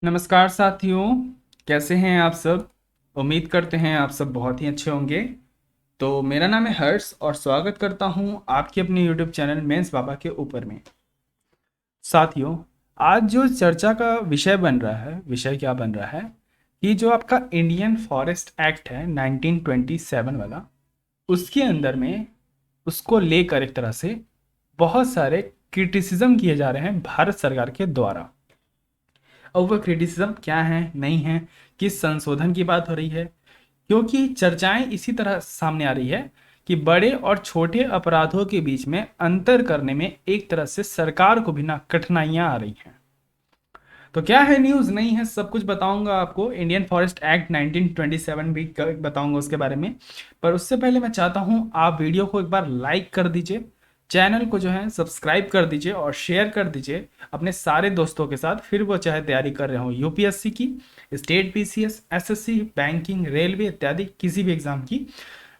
नमस्कार साथियों। कैसे हैं आप सब। उम्मीद करते हैं आप सब बहुत ही अच्छे होंगे। तो मेरा नाम है हर्ष और स्वागत करता हूं आपके अपने यूट्यूब चैनल मेंस बाबा के ऊपर में। साथियों, आज जो चर्चा का विषय बन रहा है, विषय क्या बन रहा है कि जो आपका इंडियन फॉरेस्ट एक्ट है 1927 वाला, उसके अंदर में उसको लेकर एक तरह से बहुत सारे क्रिटिसिज्म किए जा रहे हैं भारत सरकार के द्वारा। और वह क्रिटिसिज्म क्या है, नहीं है, किस संशोधन की बात हो रही है, क्योंकि चर्चाएं इसी तरह सामने आ रही है कि बड़े और छोटे अपराधों के बीच में अंतर करने में एक तरह से सरकार को भी ना कठिनाइयां आ रही हैं। तो क्या है न्यूज़, नहीं है, सब कुछ बताऊंगा आपको। इंडियन फॉरेस्ट एक्ट 1927 भी बताऊंगा उसके बारे में। पर उससे पहले मैं चाहता हूं आप वीडियो को एक बार लाइक कर दीजिए, चैनल को जो है सब्सक्राइब कर दीजिए और शेयर कर दीजिए अपने सारे दोस्तों के साथ, फिर वो चाहे तैयारी कर रहे हो यूपीएससी की, state PCS, SSC, banking, railway इत्यादि किसी भी एग्जाम की,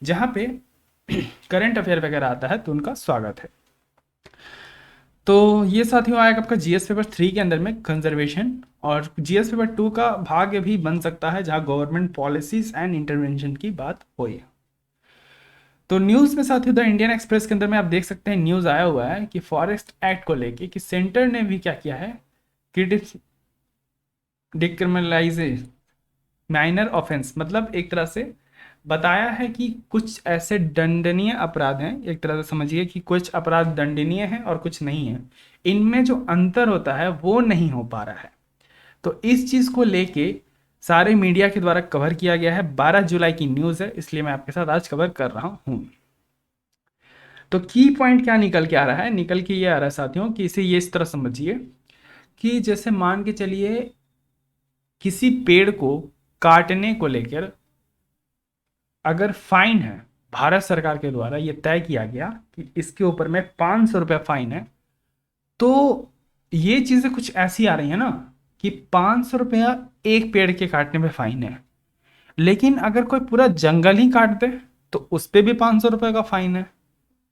जहाँ पे करंट अफेयर वगैरह आता है, तो उनका स्वागत है। तो ये साथियों आएगा आपका जीएस पेपर 3 के अंदर में कंजर्वेशन, और जीएस पेपर 2 का भाग भी बन सकता है जहां गवर्नमेंट पॉलिसीज एंड इंटरवेंशन की बात हो। तो न्यूज़ में साथियों द इंडियन एक्सप्रेस के अंदर में आप देख सकते हैं, न्यूज़ आया हुआ है कि फॉरेस्ट एक्ट को लेके कि सेंटर ने भी क्या किया है, क्रिटिस डिक्रिमिनलाइज माइनर ऑफेंस, मतलब एक तरह से बताया है कि कुछ ऐसे दंडनीय अपराध हैं, एक तरह से समझिए कि कुछ अपराध दंडनीय हैं और कुछ नहीं है, इनमें जो अंतर होता है वो नहीं हो पा रहा है। तो इस चीज़ को लेके सारे मीडिया के द्वारा कवर किया गया है। 12 जुलाई की न्यूज़ है, इसलिए मैं आपके साथ आज कवर कर रहा हूँ। तो की पॉइंट क्या निकल के आ रहा है, निकल के ये आ रहा है साथियों कि इसे ये इस तरह समझिए कि जैसे मान के चलिए किसी पेड़ को काटने को लेकर अगर फाइन है, भारत सरकार के द्वारा ये तय किया गया कि इसके ऊपर में 500 रुपये फाइन है, तो ये चीज़ें कुछ ऐसी आ रही है ना कि 500 रुपया एक पेड़ के काटने पे फाइन है, लेकिन अगर कोई पूरा जंगल ही काट दे तो उस पे भी 500 रुपये का फाइन है।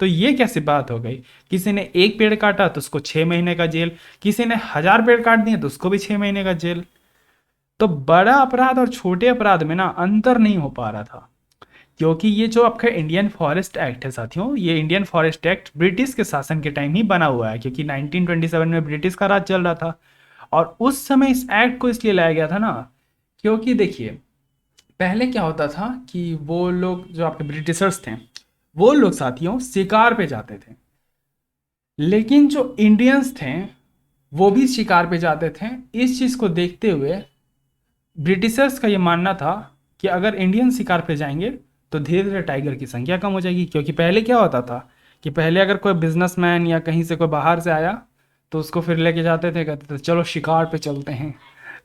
तो ये कैसी बात हो गई, किसी ने एक पेड़ काटा तो उसको 6 महीने का जेल, किसी ने 1000 पेड़ काट दिए तो उसको भी 6 महीने का जेल। तो बड़ा अपराध और छोटे अपराध में ना अंतर नहीं हो पा रहा था, क्योंकि ये जो आपका इंडियन फॉरेस्ट एक्ट है साथियों, ये इंडियन फॉरेस्ट एक्ट ब्रिटिश के शासन के टाइम ही बना हुआ है, क्योंकि 1927 में ब्रिटिश का राज चल रहा था। और उस समय इस एक्ट को इसलिए लाया गया था ना, क्योंकि देखिए पहले क्या होता था कि वो लोग जो आपके ब्रिटिशर्स थे, वो लोग साथियों शिकार पे जाते थे, लेकिन जो इंडियंस थे वो भी शिकार पे जाते थे। इस चीज़ को देखते हुए ब्रिटिशर्स का ये मानना था कि अगर इंडियन शिकार पे जाएंगे तो धीरे धीरे टाइगर की संख्या कम हो जाएगी। क्योंकि पहले क्या होता था कि पहले अगर कोई बिजनेसमैन या कहीं से कोई बाहर से आया तो उसको फिर लेके जाते थे, कहते थे चलो शिकार पे चलते हैं।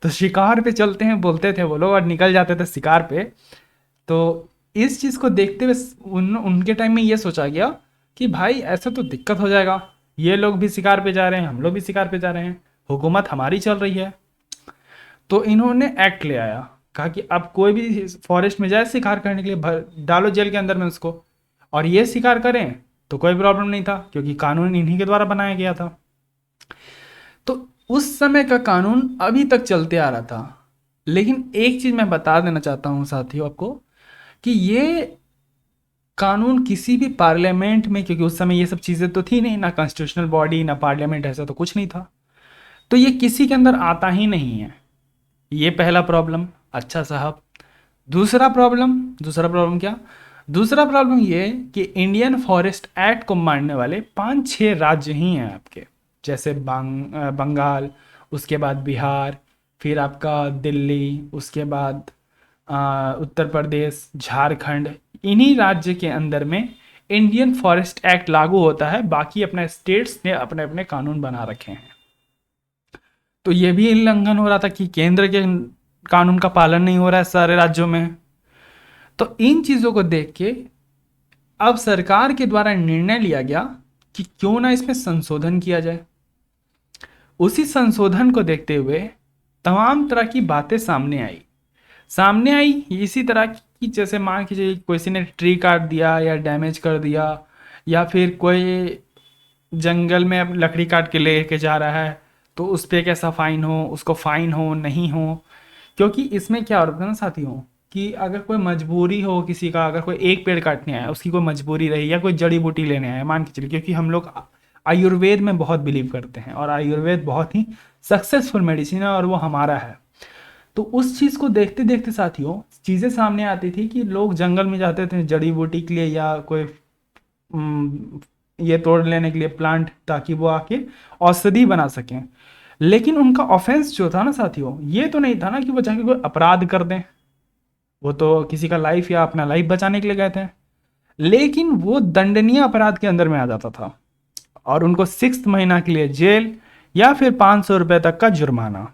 तो शिकार पे चलते हैं बोलते थे वो लोग और निकल जाते थे शिकार पे। तो इस चीज़ को देखते हुए उनके टाइम में ये सोचा गया कि भाई ऐसा तो दिक्कत हो जाएगा, ये लोग भी शिकार पे जा रहे हैं, हम लोग भी शिकार पे जा रहे हैं, हुकूमत हमारी चल रही है। तो इन्होंने एक्ट ले आया, कहा कि अब कोई भी फॉरेस्ट में जाए शिकार करने के लिए भर डालो जेल के अंदर में उसको, और ये शिकार करें तो कोई प्रॉब्लम नहीं था, क्योंकि कानून इन्हीं के द्वारा बनाया गया था। तो उस समय का कानून अभी तक चलते आ रहा था। लेकिन एक चीज़ मैं बता देना चाहता हूँ साथियों आपको कि ये कानून किसी भी पार्लियामेंट में, क्योंकि उस समय ये सब चीज़ें तो थी नहीं, ना कॉन्स्टिट्यूशनल बॉडी ना पार्लियामेंट, ऐसा तो कुछ नहीं था, तो ये किसी के अंदर आता ही नहीं है। ये पहला प्रॉब्लम। अच्छा साहब, दूसरा प्रॉब्लम क्या, दूसरा प्रॉब्लम ये कि इंडियन फॉरेस्ट एक्ट को मानने वाले 5-6 राज्य ही हैं आपके, जैसे बंगाल, उसके बाद बिहार, फिर आपका दिल्ली, उसके बाद उत्तर प्रदेश, झारखंड। इन्हीं राज्य के अंदर में इंडियन फॉरेस्ट एक्ट लागू होता है, बाकी अपने स्टेट्स ने अपने अपने कानून बना रखे हैं। तो ये भी उल्लंघन हो रहा था कि केंद्र के कानून का पालन नहीं हो रहा है सारे राज्यों में। तो इन चीज़ों को देख के अब सरकार के द्वारा निर्णय लिया गया कि क्यों ना इसमें संशोधन किया जाए। उसी संशोधन को देखते हुए तमाम तरह की बातें सामने आई इसी तरह की, जैसे मान के चलिए किसी ने ट्री काट दिया या डैमेज कर दिया, या फिर कोई जंगल में अब लकड़ी काट के लेके जा रहा है तो उस पर कैसा फ़ाइन हो, उसको फ़ाइन हो नहीं हो। क्योंकि इसमें क्या होता है ना साथियों, कि अगर कोई मजबूरी हो किसी का, अगर कोई एक पेड़ काटने आया, उसकी कोई मजबूरी रही, या कोई जड़ी बूटी लेने आया, मान के चलिए, क्योंकि हम लोग आयुर्वेद में बहुत बिलीव करते हैं और आयुर्वेद बहुत ही सक्सेसफुल मेडिसिन है और वो हमारा है। तो उस चीज़ को देखते देखते साथियों चीज़ें सामने आती थी कि लोग जंगल में जाते थे जड़ी बूटी के लिए, या कोई ये तोड़ लेने के लिए प्लांट, ताकि वो आके औषधि बना सकें। लेकिन उनका ऑफेंस जो था ना साथियों, ये तो नहीं था ना कि वो जाके कोई अपराध कर दें, वो तो किसी का लाइफ या अपना लाइफ बचाने के लिए गए थे। लेकिन वो दंडनीय अपराध के अंदर में आ जाता था और उनको 6 महीना के लिए जेल या फिर 500 रुपए तक का जुर्माना।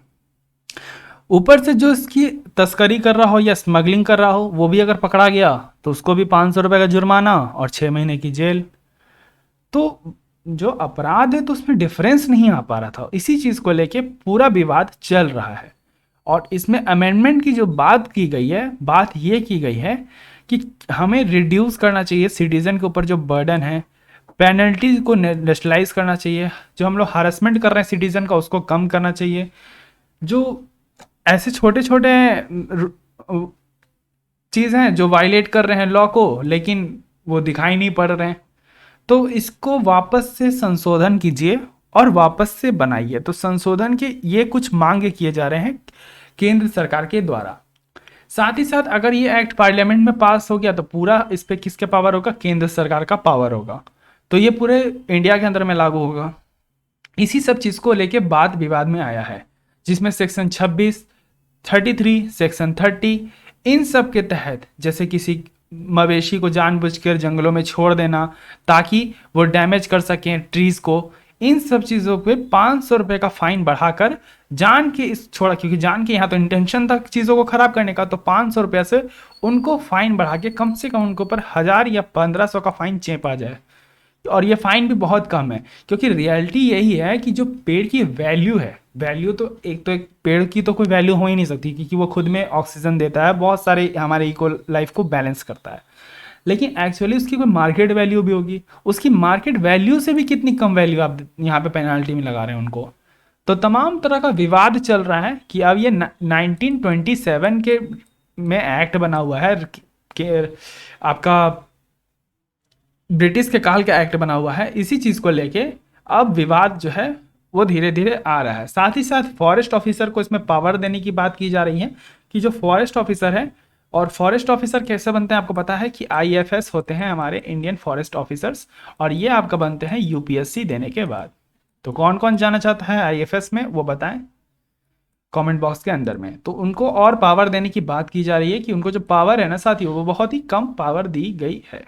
ऊपर से जो इसकी तस्करी कर रहा हो या स्मगलिंग कर रहा हो वो भी अगर पकड़ा गया तो उसको भी 500 रुपए का जुर्माना और 6 महीने की जेल। तो जो अपराध है तो उसमें डिफरेंस नहीं आ पा रहा था, इसी चीज को लेके पूरा विवाद चल रहा है। और इसमें अमेंडमेंट की जो बात की गई है, बात ये की गई है कि हमें रिड्यूस करना चाहिए सिटीजन के ऊपर जो बर्डन है, पेनल्टी को नेशनलाइज करना चाहिए, जो हम लोग हरासमेंट कर रहे हैं सिटीजन का उसको कम करना चाहिए, जो ऐसे छोटे छोटे चीज़ हैं जो वायलेट कर रहे हैं लॉ को लेकिन वो दिखाई नहीं पड़ रहे हैं, तो इसको वापस से संशोधन कीजिए और वापस से बनाइए। तो संशोधन के ये कुछ मांगे किए जा रहे हैं केंद्र सरकार के द्वारा। साथ ही साथ अगर ये एक्ट पार्लियामेंट में पास हो गया तो पूरा इस पे किसके पावर होगा, केंद्र सरकार का पावर होगा, तो ये पूरे इंडिया के अंदर में लागू होगा। इसी सब चीज़ को लेके वाद विवाद में आया है, जिसमें सेक्शन 26, 33, सेक्शन 30, इन सब के तहत जैसे किसी मवेशी को जानबूझकर जंगलों में छोड़ देना ताकि वो डैमेज कर सकें ट्रीज को, इन सब चीज़ों पे 500 रुपये का फाइन बढ़ाकर जान के इस छोड़ा, क्योंकि जान के यहाँ तो इंटेंशन था चीज़ों को खराब करने का, तो 500 रुपये से उनको फाइन बढ़ा के कम से कम उनके ऊपर 1000 या 1500 का फाइन चेपा जाए। और ये फाइन भी बहुत कम है, क्योंकि रियलिटी यही है कि जो पेड़ की वैल्यू है, वैल्यू तो एक पेड़ की तो कोई वैल्यू हो ही नहीं सकती, क्योंकि वो खुद में ऑक्सीजन देता है, बहुत सारे हमारे इको लाइफ को बैलेंस करता है। लेकिन एक्चुअली उसकी कोई मार्केट वैल्यू भी होगी, उसकी मार्केट वैल्यू से भी कितनी कम वैल्यू आप यहाँ पे पेनाल्टी में लगा रहे हैं उनको। तो तमाम तरह का विवाद चल रहा है कि अब ये 1927 के में एक्ट बना हुआ है कि आपका ब्रिटिश के काल का एक्ट बना हुआ है, इसी चीज़ को लेके अब विवाद जो है वो धीरे धीरे आ रहा है। साथ ही साथ फॉरेस्ट ऑफिसर को इसमें पावर देने की बात की जा रही है कि जो फॉरेस्ट ऑफिसर है, और फॉरेस्ट ऑफिसर कैसे बनते हैं आपको पता है कि IFS होते हैं हमारे इंडियन फॉरेस्ट ऑफिसर्स, और ये आपका बनते हैं UPSC देने के बाद। तो कौन कौन जाना चाहता है IFS में वो बताएं कमेंट बॉक्स के अंदर में। तो उनको और पावर देने की बात की जा रही है कि उनको जो पावर है ना साथियों वो बहुत ही कम पावर दी गई है।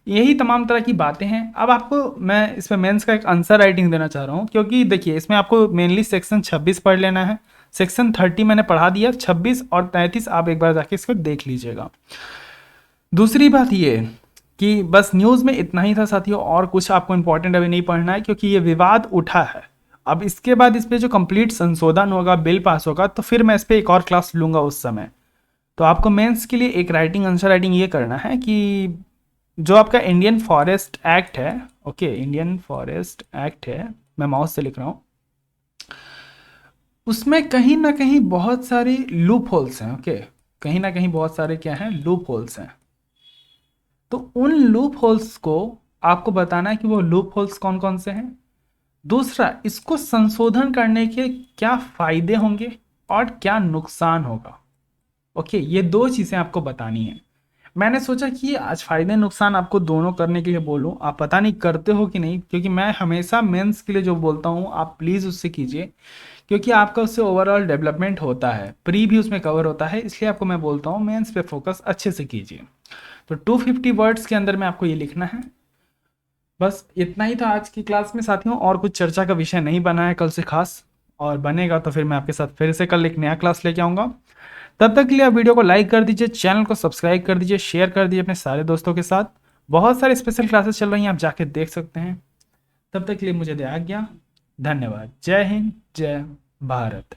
यही तमाम तरह की बातें हैं। अब आपको मैं इसमें मेंस का एक आंसर राइटिंग देना चाह रहा हूँ, क्योंकि देखिए इसमें आपको मेनली सेक्शन 26 पढ़ लेना है, सेक्शन 30 मैंने पढ़ा दिया, 26 और 33 आप एक बार जाके इसको देख लीजिएगा। दूसरी बात ये कि बस न्यूज़ में इतना ही था साथियों, और कुछ आपको इंपॉर्टेंट अभी नहीं पढ़ना है, क्योंकि ये विवाद उठा है। अब इसके बाद इस पर जो कंप्लीट संशोधन होगा, बिल पास होगा, तो फिर मैं इस पर एक और क्लास लूँगा उस समय। तो आपको मेंस के लिए एक राइटिंग आंसर राइटिंग ये करना है कि जो आपका इंडियन फॉरेस्ट एक्ट है, ओके इंडियन फॉरेस्ट एक्ट है, मैं माउस से लिख रहा हूँ, उसमें कहीं ना कहीं बहुत सारी लूप होल्स हैं। ओके कहीं ना कहीं बहुत सारे क्या हैं, लूप होल्स हैं। तो उन लूप होल्स को आपको बताना है कि वो लूप होल्स कौन कौन से हैं। दूसरा, इसको संशोधन करने के क्या फायदे होंगे और क्या नुकसान होगा। ओके ये दो चीज़ें आपको बतानी है। मैंने सोचा कि आज फायदे नुकसान आपको दोनों करने के लिए बोलूं, आप पता नहीं करते हो कि नहीं, क्योंकि मैं हमेशा मेंस के लिए जो बोलता हूं आप प्लीज़ उससे कीजिए, क्योंकि आपका उससे ओवरऑल डेवलपमेंट होता है, प्री भी उसमें कवर होता है, इसलिए आपको मैं बोलता हूं मेंस पे फोकस अच्छे से कीजिए। तो 250 वर्ड्स के अंदर में आपको ये लिखना है। बस इतना ही था आज की क्लास में साथियों, और कुछ चर्चा का विषय नहीं बना है कल से खास, और बनेगा तो फिर मैं आपके साथ फिर से कल एक नया क्लास लेके आऊँगा। तब तक के लिए आप वीडियो को लाइक कर दीजिए, चैनल को सब्सक्राइब कर दीजिए, शेयर कर दीजिए अपने सारे दोस्तों के साथ। बहुत सारे स्पेशल क्लासेस चल रही हैं, आप जाके देख सकते हैं। तब तक के लिए मुझे दे आज्ञा, धन्यवाद। जय हिंद, जय भारत।